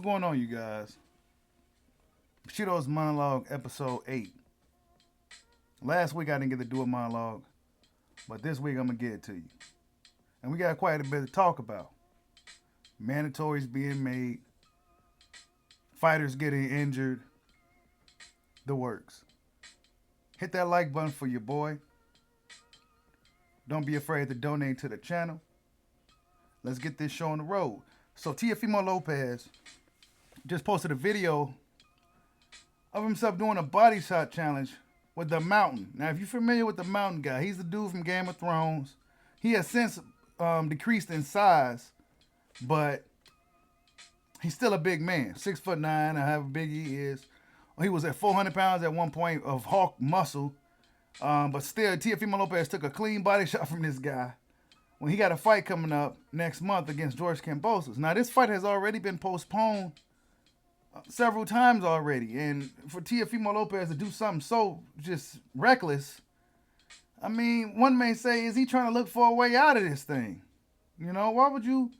going on, you guys? Bushido's Monologue, episode 8. Last week I didn't get to do a monologue, but this week I'm going to get it to you. And we got quite a bit to talk about. Mandatories being made, fighters getting injured, the works. Hit that like button for your boy. Don't be afraid to donate to the channel. Let's get this show on the road. So Teofimo Lopez just posted a video of himself doing a body shot challenge with the Mountain. Now, if you're familiar with the Mountain guy, he's the dude from Game of Thrones. He has since decreased in size, but he's still a big man. 6'9", however big he is. He was at 400 pounds at one point of Hulk muscle. But still, Teofimo Lopez took a clean body shot from this guy when he got a fight coming up next month against George Kambosos. Now, this fight has already been postponed several times already. And for Teofimo Lopez to do something so just reckless, I mean, one may say, is he trying to look for a way out of this thing? You know, why would you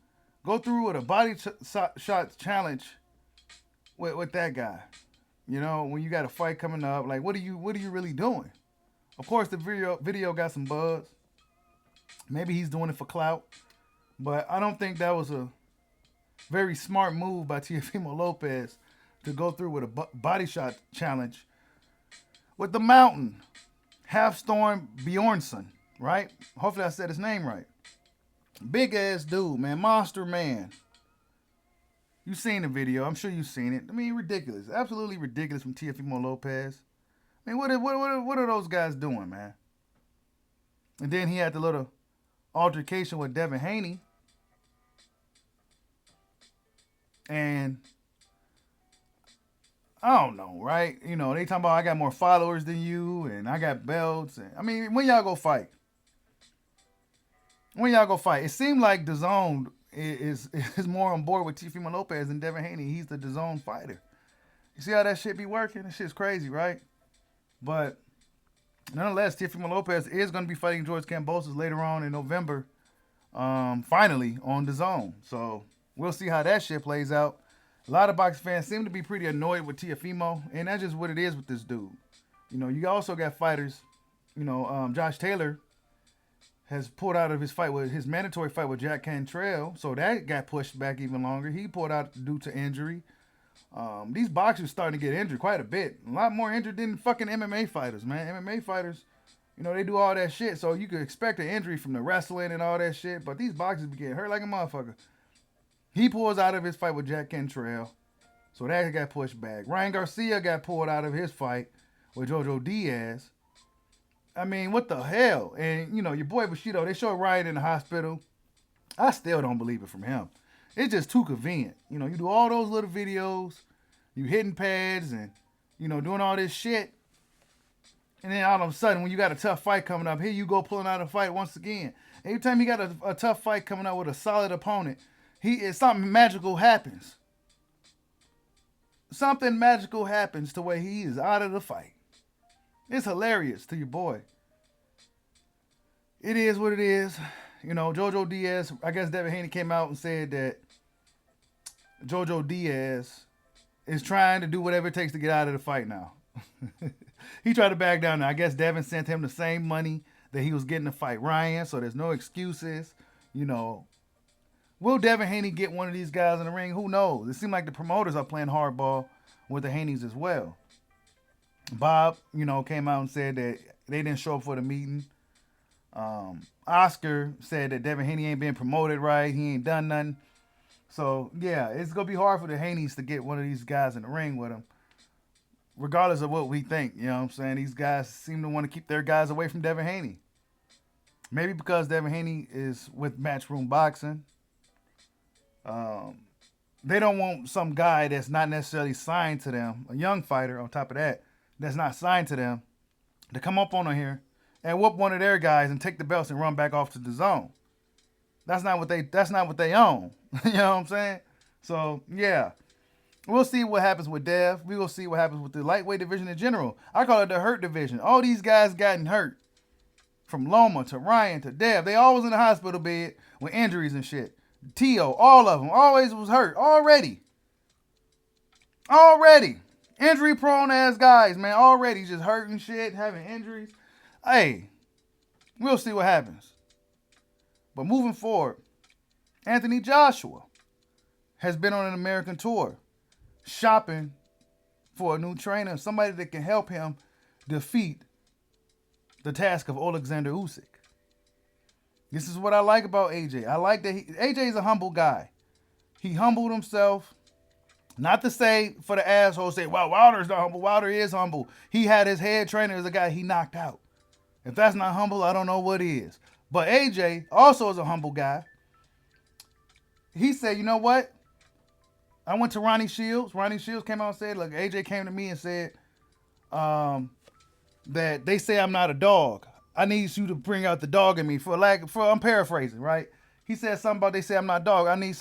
go through with a body shot challenge with that guy? You know, when you got a fight coming up, like, what are you really doing? Of course, the video got some buzz. Maybe he's doing it for clout, but I don't think that was a very smart move by Teofimo Lopez to go through with a body shot challenge with the Mountain, Halfstorm Bjornsson, right? Hopefully I said his name right. Big ass dude, man, monster man. You've seen the video. I'm sure you've seen it. I mean, ridiculous. Absolutely ridiculous from Teofimo Lopez. I mean, what are those guys doing, man? And then he had the little altercation with Devin Haney. And I don't know, right? You know, they talking about I got more followers than you and I got belts. And I mean, when y'all go fight? When y'all go fight? It seemed like DAZN is more on board with Teofimo Lopez than Devin Haney. He's the DAZN fighter. You see how that shit be working? That shit's crazy, right? But nonetheless, Teofimo Lopez is going to be fighting George Kambosos later on in November, finally on DAZN. So we'll see how that shit plays out. A lot of boxing fans seem to be pretty annoyed with Teofimo, and that's just what it is with this dude. You know, you also got fighters, you know, Josh Taylor has pulled out of his mandatory fight with Jack Cantrell, so that got pushed back even longer. He pulled out due to injury. These boxers starting to get injured quite a bit. A lot more injured than fucking MMA fighters, man. MMA fighters, you know, they do all that shit, so you could expect an injury from the wrestling and all that shit, but these boxers be getting hurt like a motherfucker. He pulls out of his fight with Jack Cantrell, so that got pushed back. Ryan Garcia got pulled out of his fight with Jojo Diaz. I mean, what the hell? And, you know, your boy Bushido, they showed Ryan in the hospital. I still don't believe it from him. It's just too convenient. You know, you do all those little videos, you hitting pads and, you know, doing all this shit. And then all of a sudden, when you got a tough fight coming up, here you go pulling out a fight once again. Every time you got a tough fight coming up with a solid opponent, something magical happens. Something magical happens to where he is out of the fight. It's hilarious to your boy. It is what it is. You know, Jojo Diaz, I guess Devin Haney came out and said that Jojo Diaz is trying to do whatever it takes to get out of the fight now. He tried to back down. I guess Devin sent him the same money that he was getting to fight Ryan, so there's no excuses. You know, will Devin Haney get one of these guys in the ring? Who knows? It seems like the promoters are playing hardball with the Haneys as well. Bob, you know, came out and said that they didn't show up for the meeting. Oscar said that Devin Haney ain't been promoted right. He ain't done nothing. So, yeah, it's going to be hard for the Haneys to get one of these guys in the ring with him, regardless of what we think. You know what I'm saying? These guys seem to want to keep their guys away from Devin Haney. Maybe because Devin Haney is with Matchroom Boxing. They don't want some guy that's not necessarily signed to them, a young fighter on top of that, that's not signed to them, to come up on here and whoop one of their guys and take the belts and run back off to DAZN. That's not what they own. You know what I'm saying? So yeah. We'll see what happens with Dev. We will see what happens with the lightweight division in general. I call it the hurt division. All these guys gotten hurt. From Loma to Ryan to Dev. They always in the hospital bed with injuries and shit. Tio, all of them, always was hurt already. Already. Injury prone ass guys, man. Already just hurting shit, having injuries. Hey, we'll see what happens. But moving forward, Anthony Joshua has been on an American tour shopping for a new trainer, somebody that can help him defeat the task of Alexander Usyk. This is what I like about AJ. I like that AJ is a humble guy. He humbled himself. Not to say for the asshole say, well, Wilder's not humble. Wilder is humble. He had his head trainer as a guy he knocked out. If that's not humble, I don't know what is. But AJ also is a humble guy. He said, you know what? I went to Ronnie Shields. Ronnie Shields came out and said, look, AJ came to me and said that they say I'm not a dog. I need you to bring out the dog in me I'm paraphrasing, right? He said something about they say I'm not a dog. I need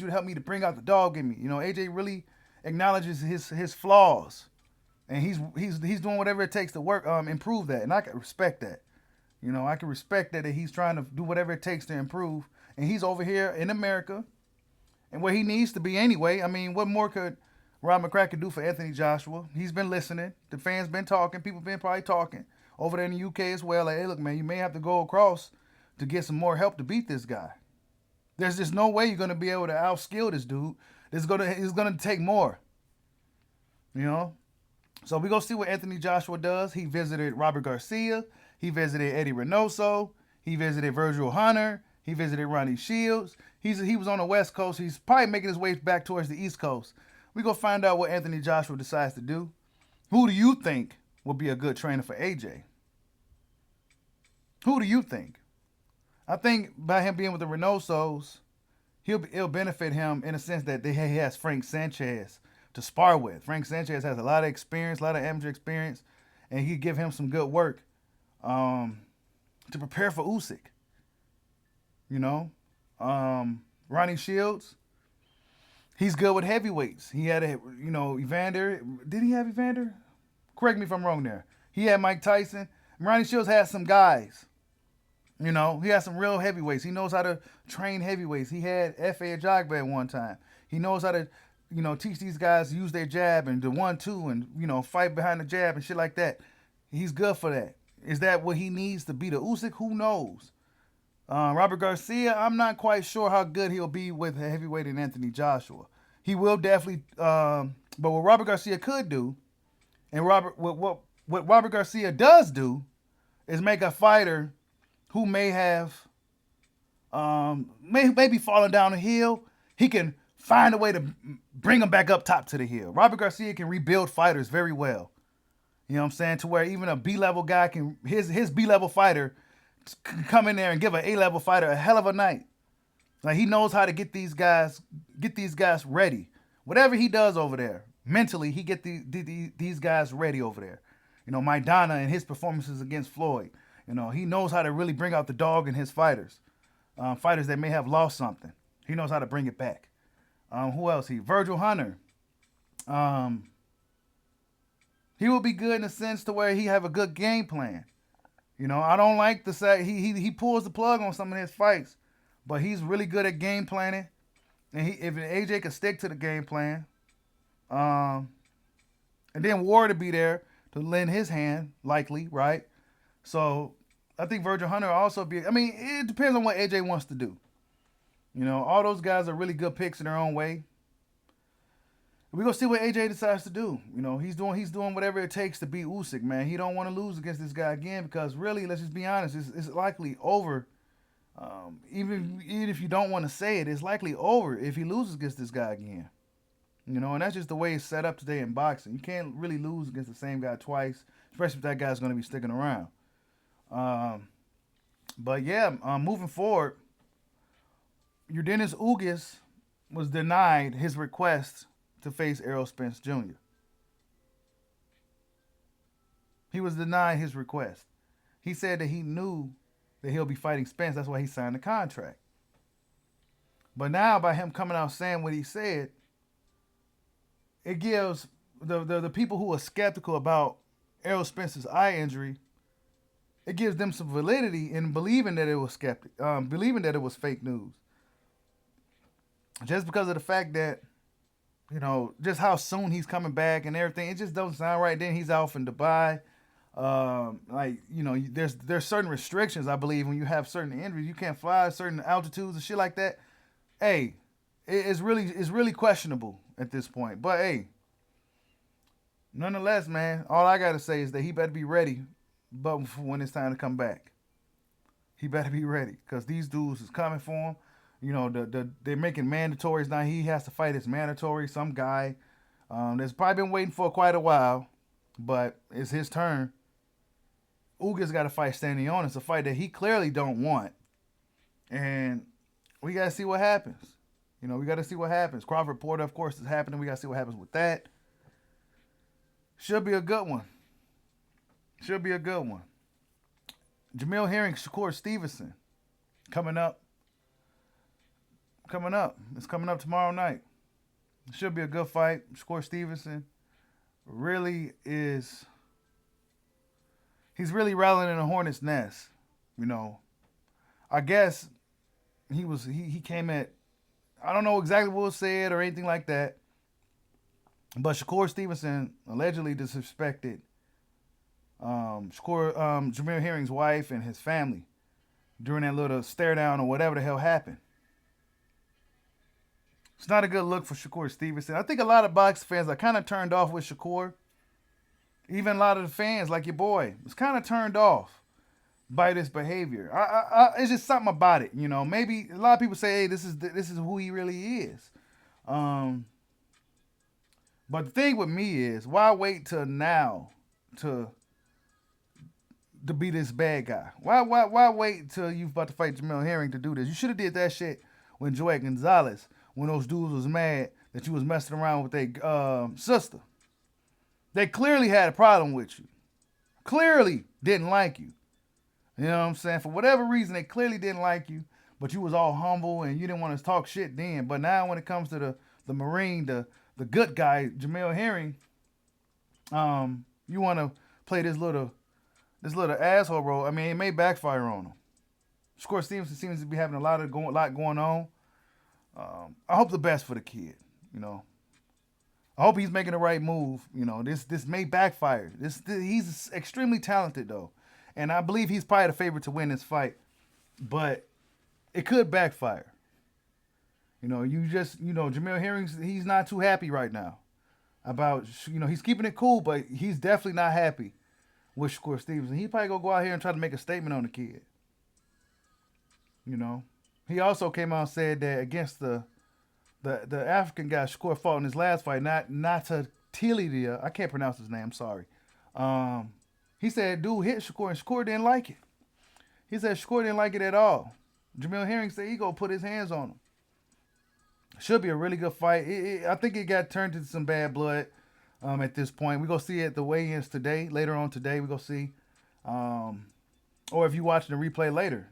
you to help me to bring out the dog in me. You know, AJ really acknowledges his flaws. And he's doing whatever it takes to work, improve that. And I can respect that. You know, I can respect that he's trying to do whatever it takes to improve. And he's over here in America and where he needs to be anyway. I mean, what more could Rob McCracken do for Anthony Joshua? He's been listening. The fans been talking. People been probably talking over there in the UK as well. Like, hey, look, man, you may have to go across to get some more help to beat this guy. There's just no way you're going to be able to outskill this dude. It's going to take more. You know? So we go see what Anthony Joshua does. He visited Robert Garcia. He visited Eddie Reynoso. He visited Virgil Hunter. He visited Ronnie Shields. He was on the West Coast. He's probably making his way back towards the East Coast. We go find out what Anthony Joshua decides to do. Who do you think will be a good trainer for AJ? Who do you think? I think by him being with the Reynosos, it'll benefit him in a sense that he has Frank Sanchez to spar with. Frank Sanchez has a lot of experience, a lot of amateur experience, and he give him some good work to prepare for Usyk. You know, Ronnie Shields, he's good with heavyweights. He had Evander. Did he have Evander? Correct me if I'm wrong there. He had Mike Tyson. Ronnie Shields had some guys. You know, he has some real heavyweights. He knows how to train heavyweights. He had F.A. Ajagba at one time. He knows how to, teach these guys to use their jab and the 1-2 and, fight behind the jab and shit like that. He's good for that. Is that what he needs to beat a Usyk? Who knows? Robert Garcia, I'm not quite sure how good he'll be with a heavyweight in Anthony Joshua. He will definitely, but what Robert Garcia could do, and what Robert Garcia does do, is make a fighter who may have maybe falling down the hill. He can find a way to bring him back up top to the hill. Robert Garcia can rebuild fighters very well. You know what I'm saying? To where even a B-level guy can, his B-level fighter can come in there and give an A-level fighter a hell of a night. Like, he knows how to get these guys ready. Whatever he does over there, mentally, he get these guys ready over there. Maidana and his performances against Floyd. He knows how to really bring out the dog in his fighters. Fighters that may have lost something. He knows how to bring it back. Who else? Virgil Hunter. He will be good in a sense to where he have a good game plan. I don't like the say he pulls the plug on some of his fights, but he's really good at game planning. And if AJ could stick to the game plan, and then Ward to be there to lend his hand, likely, right? So I think Virgil Hunter will also be. I mean, it depends on what AJ wants to do. All those guys are really good picks in their own way. We're going to see what AJ decides to do. He's doing whatever it takes to beat Usyk, man. He don't want to lose against this guy again because really, let's just be honest, it's likely over. Even if you don't want to say it, it's likely over if he loses against this guy again. And that's just the way it's set up today in boxing. You can't really lose against the same guy twice, especially if that guy's going to be sticking around. But yeah, moving forward, Yordenis Ugas was denied his request to face Errol Spence Jr. He was denied his request. He said that he knew that he'll be fighting Spence. That's why he signed the contract. But now, by him coming out saying what he said, it gives the people who are skeptical about Errol Spence's eye injury, it gives them some validity in believing that it was believing that it was fake news. Just because of the fact that just how soon he's coming back and everything. It just doesn't sound right. Then he's off in Dubai. There's certain restrictions, I believe, when you have certain injuries. You can't fly at certain altitudes and shit like that. Hey, it's really questionable at this point. But hey, nonetheless, man, all I gotta say is that he better be ready, but when it's time to come back, he better be ready because these dudes is coming for him. They're making mandatories now. He has to fight his mandatory. Some guy that's probably been waiting for quite a while, but it's his turn. Uga's got to fight Stanley. It's a fight that he clearly don't want, and we got to see what happens. We got to see what happens. Crawford Porter, of course, is happening. We got to see what happens with that. Should be a good one. Should be a good one. Jamil Herring, Shakur Stevenson, coming up. It's coming up tomorrow night. It should be a good fight. Shakur Stevenson really is. He's really rattling in a hornet's nest. I guess he came at. I don't know exactly what was said or anything like that. But Shakur Stevenson allegedly disrespected Jamil Herring's wife and his family during that little stare down or whatever the hell happened. It's not a good look for Shakur Stevenson. I think a lot of boxing fans are kind of turned off with Shakur. Even a lot of the fans, like your boy, was kind of turned off by this behavior. It's just something about it, Maybe a lot of people say, "Hey, this is who he really is." But the thing with me is, why wait till now to be this bad guy? Why wait till you about to fight Jamil Herring to do this? You should have did that shit when Joey Gonzalez, when those dudes was mad that you was messing around with their sister. They clearly had a problem with you. Clearly didn't like you. You know what I'm saying? For whatever reason, they clearly didn't like you, but you was all humble and you didn't want to talk shit then. But now when it comes to the Marine, the good guy, Jamil Herring, you want to play this little asshole role. I mean, it may backfire on him. Shakur Stevenson seems to be having a lot going on. I hope the best for the kid. I hope he's making the right move. This may backfire. He's extremely talented though, and I believe he's probably the favorite to win this fight. But it could backfire. Jamil Herring, he's not too happy right now about. He's keeping it cool, but he's definitely not happy with Shakur Stevenson. He probably gonna go out here and try to make a statement on the kid. He also came out and said that against the African guy Shakur fought in his last fight, not to Tilia. I can't pronounce his name. I'm sorry. He said dude hit Shakur and Shakur didn't like it. He said Shakur didn't like it at all. Jamil Herring said he gonna put his hands on him. Should be a really good fight. I think it got turned into some bad blood at this point. We're gonna see it at the weigh-ins today. Later on today, we're gonna see. Or if you're watching the replay later,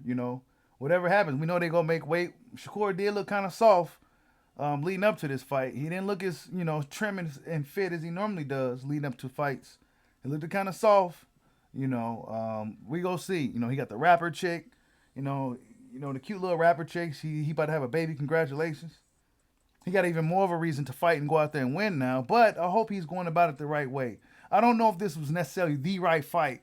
whatever happens, we know they're gonna make weight. Shakur did look kind of soft leading up to this fight. He didn't look as trim and fit as he normally does leading up to fights. He looked kind of soft. We go see. He got the rapper chick. The cute little rapper chick. He about to have a baby. Congratulations. He got even more of a reason to fight and go out there and win now. But I hope he's going about it the right way. I don't know if this was necessarily the right fight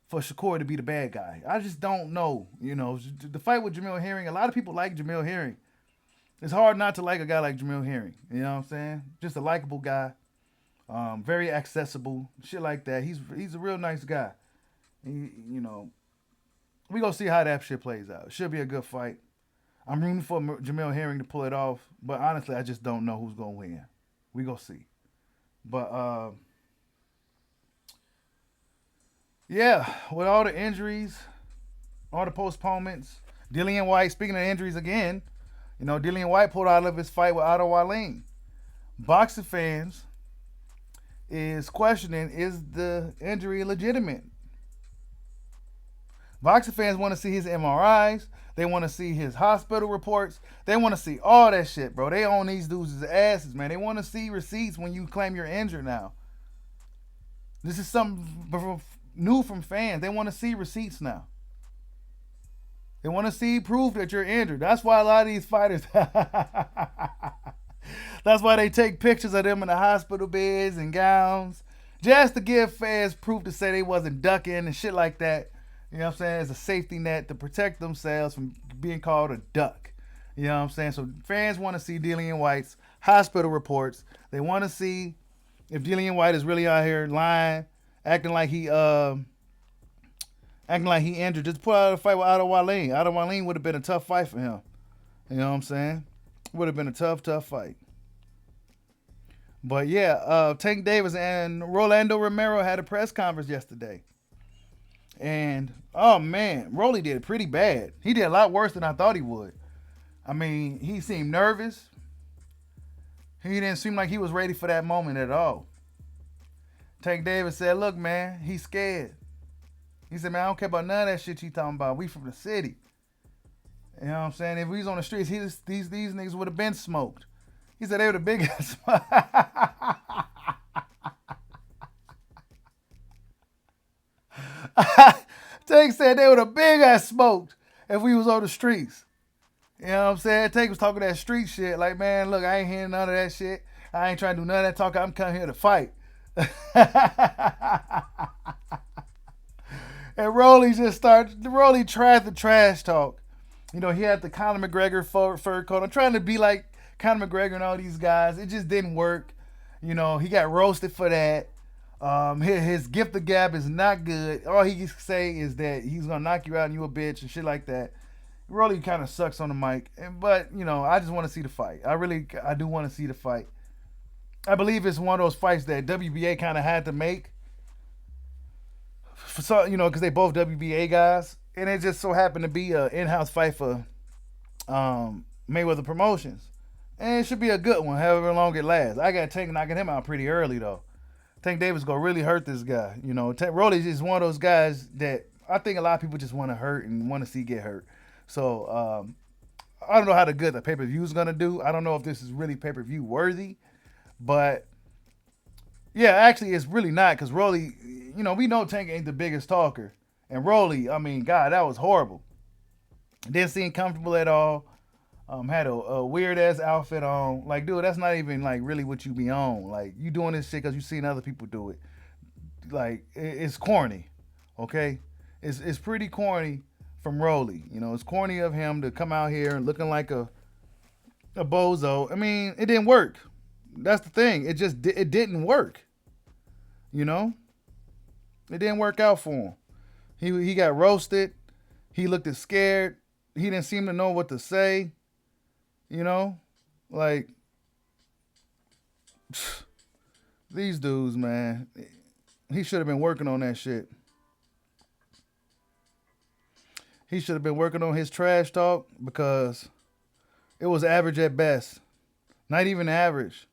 for Shakur to be the bad guy. I just don't know. The fight with Jamil Herring, a lot of people like Jamil Herring. It's hard not to like a guy like Jamil Herring. You know what I'm saying? Just a likable guy. Very accessible. Shit like that. He's a real nice guy. We gonna see how that shit plays out. It should be a good fight. I'm rooting for Jamil Herring to pull it off, but honestly, I just don't know who's gonna win. We gonna see. But yeah, with all the injuries, all the postponements, Dillian White, speaking of injuries again, Dillian White pulled out of his fight with Otto Wallin. Boxing fans is questioning, is the injury legitimate? Boxing fans want to see his MRIs. They want to see his hospital reports. They want to see all that shit, bro. They own these dudes' asses, man. They want to see receipts when you claim you're injured now. This is something new from fans. They want to see receipts now. They want to see proof that you're injured. That's why a lot of these fighters, That's why they take pictures of them in the hospital beds and gowns, just to give fans proof to say they wasn't ducking and shit like that. You know what I'm saying? As a safety net to protect themselves from being called a duck. You know what I'm saying? So fans want to see Dillian White's hospital reports. They want to see if Dillian White is really out here lying, acting like he injured. Just put out a fight with Otto Wallin. Otto Wallin would have been a tough fight for him. You know what I'm saying? Would have been a tough fight. But yeah, Tank Davis and Rolando Romero had a press conference yesterday. And, oh man, Rolly did pretty bad. He did a lot worse than I thought he would. I mean, he seemed nervous. He didn't seem like he was ready for that moment at all. Tank Davis said, look, man, he's scared. He said, man, I don't care about none of that shit you talking about. We from the city. You know what I'm saying? If we was on the streets, these niggas would have been smoked. He said they were the biggest. Tank said they were the big ass smoked if we was on the streets. You know what I'm saying? Tank was talking that street shit. Like, man, look, I ain't hearing none of that shit. I ain't trying to do none of that talk. I'm coming here to fight. And Rolly tried the trash talk. You know, he had the Conor McGregor fur coat. I'm trying to be like Conor McGregor and all these guys. It just didn't work. You know, he got roasted for that. His gift of gab is not good. All he can say is that he's gonna knock you out and you a bitch and shit like that. Rolly kind of sucks on the mic, but you know, I just want to see the fight. I do want to see the fight. I believe it's one of those fights that WBA kind of had to make, so you know, because they both WBA guys, and it just so happened to be an in-house fight for Mayweather Promotions, and it should be a good one, however long it lasts. I got Tank knocking him out pretty early though. Tank Davis gonna really hurt this guy. You know, Rolly is one of those guys that I think a lot of people just want to hurt and want to see get hurt. So I don't know how good the pay-per-view is gonna do. I don't know if this is really pay-per-view worthy, but yeah, actually it's really not, because Rolly, you know, we know Tank ain't the biggest talker, and Rolly, I mean, God, that was horrible. Didn't seem comfortable at all. Had a weird ass outfit on. Like, dude, that's not even like really what you be on. Like, you doing this shit because you seen other people do it. Like, it's corny, okay? It's pretty corny from Rolly. You know, it's corny of him to come out here and looking like a bozo. I mean, it didn't work. That's the thing. It didn't work. You know, it didn't work out for him. He got roasted. He looked scared. He didn't seem to know what to say. You know, like, these dudes, man, he should have been working on that shit. He should have been working on his trash talk, because it was average at best. Not even average.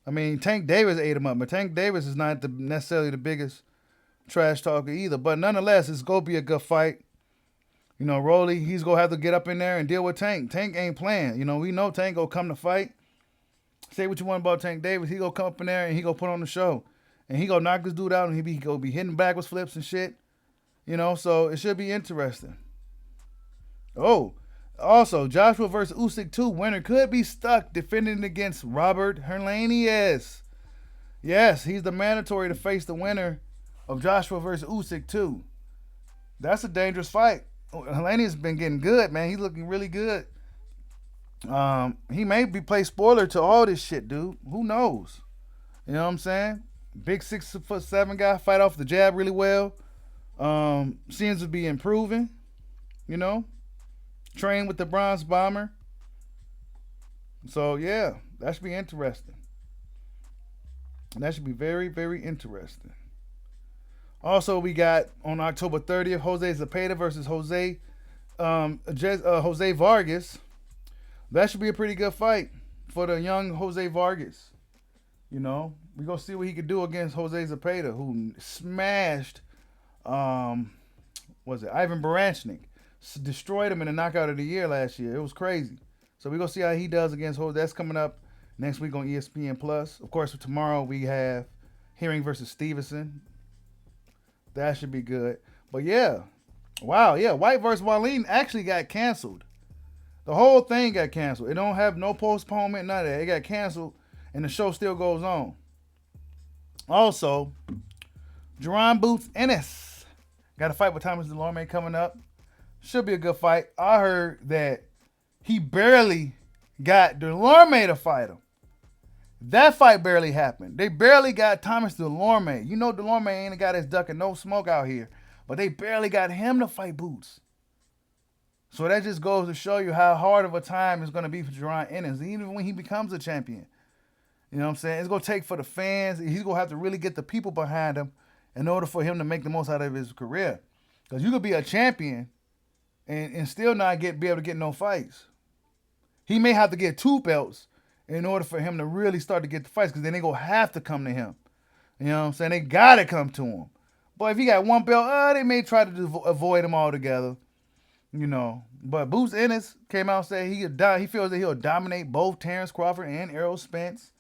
I mean, Tank Davis ate him up, but Tank Davis is not necessarily the biggest trash talker either. But nonetheless, it's going to be a good fight. You know, Rolly, he's going to have to get up in there and deal with Tank. Tank ain't playing. You know, we know Tank going to come to fight. Say what you want about Tank Davis. He going to come up in there and he going to put on the show. And he going to knock this dude out, and he going to be hitting backwards flips and shit. You know, so it should be interesting. Oh, also, Joshua versus Usyk 2 winner could be stuck defending against Robert Hernandez. Yes, he's the mandatory to face the winner of Joshua versus Usyk 2. That's a dangerous fight. Hernandez has been getting good, man. He's looking really good. He may be play spoiler to all this shit, dude. Who knows? You know what I'm saying? Big 6'7" guy, fight off the jab really well. Seems to be improving. You know, trained with the Bronze Bomber. So yeah, that should be interesting. That should be very, very interesting. Also, we got on October 30th, Jose Zepeda versus Jose Vargas. That should be a pretty good fight for the young Jose Vargas. You know, we're going to see what he could do against Jose Zepeda, who smashed, Ivan Baranchnik. Destroyed him in the knockout of the year last year. It was crazy. So we're going to see how he does against Jose. That's coming up next week on ESPN+. Of course, tomorrow we have Herring versus Stevenson. That should be good. But yeah. Wow, yeah. White versus Wallin actually got canceled. The whole thing got canceled. It don't have no postponement, none of that. It got canceled, and the show still goes on. Also, Jaron Ennis got a fight with Thomas Delorme coming up. Should be a good fight. I heard that he barely got Delorme to fight him. That fight barely happened. They barely got Thomas Delorme. You know Delorme ain't a guy that's ducking no smoke out here. But they barely got him to fight Boots. So that just goes to show you how hard of a time it's going to be for Jaron Ennis, even when he becomes a champion. You know what I'm saying? It's going to take for the fans. He's going to have to really get the people behind him in order for him to make the most out of his career. Because you could be a champion and still not be able to get no fights. He may have to get 2 belts in order for him to really start to get the fights, because then they going to have to come to him. You know what I'm saying? They got to come to him. But if he got 1 belt, they may try to avoid him altogether. You know, but Boots Ennis came out and said he feels that he'll dominate both Terrence Crawford and Errol Spence.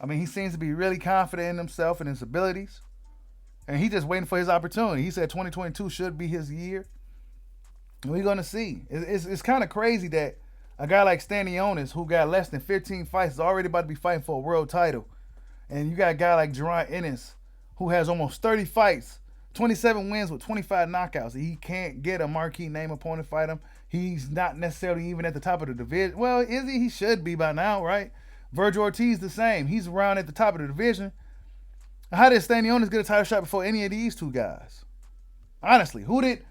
I mean, he seems to be really confident in himself and his abilities. And he's just waiting for his opportunity. He said 2022 should be his year. And we're going to see. It's kind of crazy that a guy like Stanionis, who got less than 15 fights, is already about to be fighting for a world title. And you got a guy like Jaron Ennis, who has almost 30 fights, 27 wins with 25 knockouts. He can't get a marquee name opponent fight him. He's not necessarily even at the top of the division. Well, is he? He should be by now, right? Virgil Ortiz the same. He's around at the top of the division. How did Stanionis get a title shot before any of these 2 guys? Honestly, who did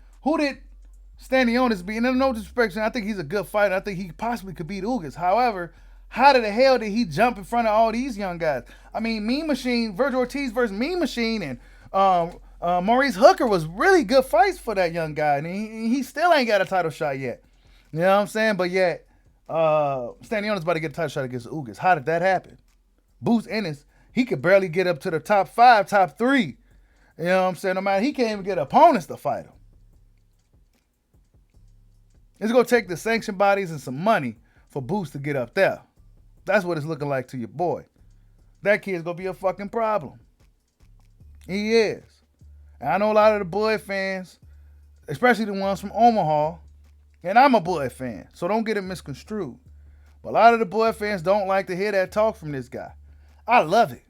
Stanionis beat? And no disrespect, I think he's a good fighter. I think he possibly could beat Ugas. However, how the hell did he jump in front of all these young guys? I mean, Mean Machine, Virgil Ortiz versus Mean Machine, and Maurice Hooker was really good fights for that young guy, and he still ain't got a title shot yet. You know what I'm saying? But yet, Stanionis about to get a title shot against Ugas. How did that happen? Boots Ennis, he could barely get up to the top 5, top 3. You know what I'm saying? No matter, he can't even get opponents to fight him. It's going to take the sanction bodies and some money for Boots to get up there. That's what it's looking like to your boy. That kid's going to be a fucking problem. He is. And I know a lot of the Bud fans, especially the ones from Omaha, and I'm a Bud fan, so don't get it misconstrued. But a lot of the Bud fans don't like to hear that talk from this guy. I love it.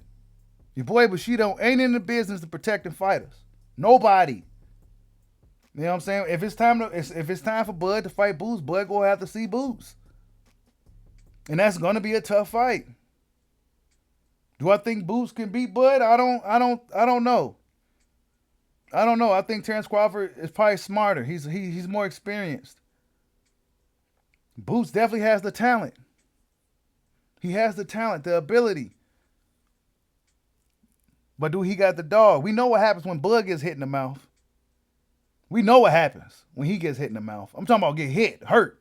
Your boy Bushido ain't in the business of protecting fighters. Nobody. You know what I'm saying? If it's time for Bud to fight Boots, Bud gonna have to see Boots. And that's gonna be a tough fight. Do I think Boots can beat Bud? I don't know. I don't know. I think Terrence Crawford is probably smarter. He's more experienced. Boots definitely has the talent. He has the talent, the ability. But do he got the dog? We know what happens when Bud gets hit in the mouth. We know what happens when he gets hit in the mouth. I'm talking about get hit, hurt.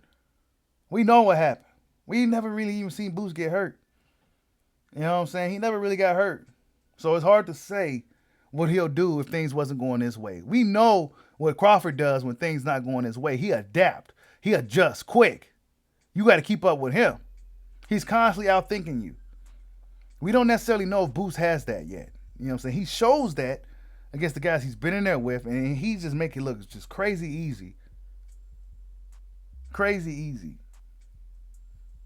We know what happened. We never really even seen Boots get hurt. You know what I'm saying? He never really got hurt. So it's hard to say what he'll do if things wasn't going his way. We know what Crawford does when things not going his way. He adapt. He adjusts quick. You got to keep up with him. He's constantly outthinking you. We don't necessarily know if Boots has that yet. You know what I'm saying? He shows that against the guys he's been in there with, and he just make it look just crazy easy. Crazy easy.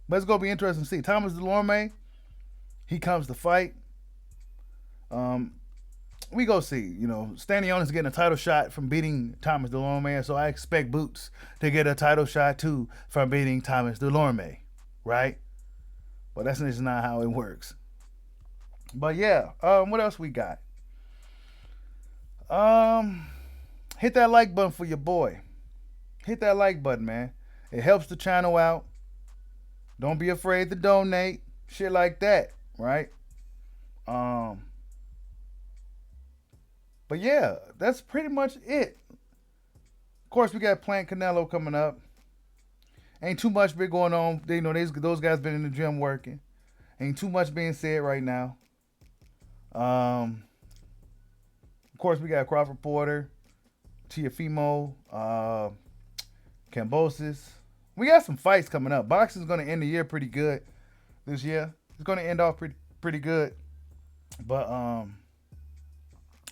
But it's going to be interesting to see. Thomas Delorme, he comes to fight. We go see. You know, Stanionis getting a title shot from beating Thomas Delorme, so I expect Boots to get a title shot too from beating Thomas Delorme, right? But that's just not how it works. But yeah, what else we got? Hit that like button for your boy. Hit that like button, man. It helps the channel out. Don't be afraid to donate. Shit like that, right? But yeah, that's pretty much it. Of course, we got Plant Canelo coming up. Ain't too much been going on. You know, those guys been in the gym working. Ain't too much being said right now. Of course, we got Crawford Porter, Teofimo, Kambosos. We got some fights coming up. Boxing's going to end the year pretty good this year. It's going to end off pretty good. But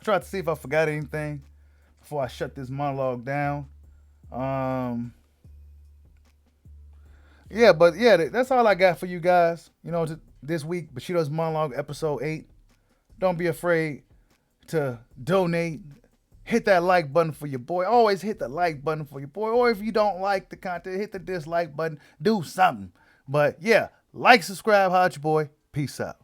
try to see if I forgot anything before I shut this monologue down. Yeah, but yeah, that's all I got for you guys. You know, this week, Bushido's Monologue, episode 8. Don't be afraid to donate. Hit that like button for your boy. Always hit the like button for your boy. Or if you don't like the content, hit the dislike button. Do something. But yeah, like, subscribe, holla at your boy. Peace out.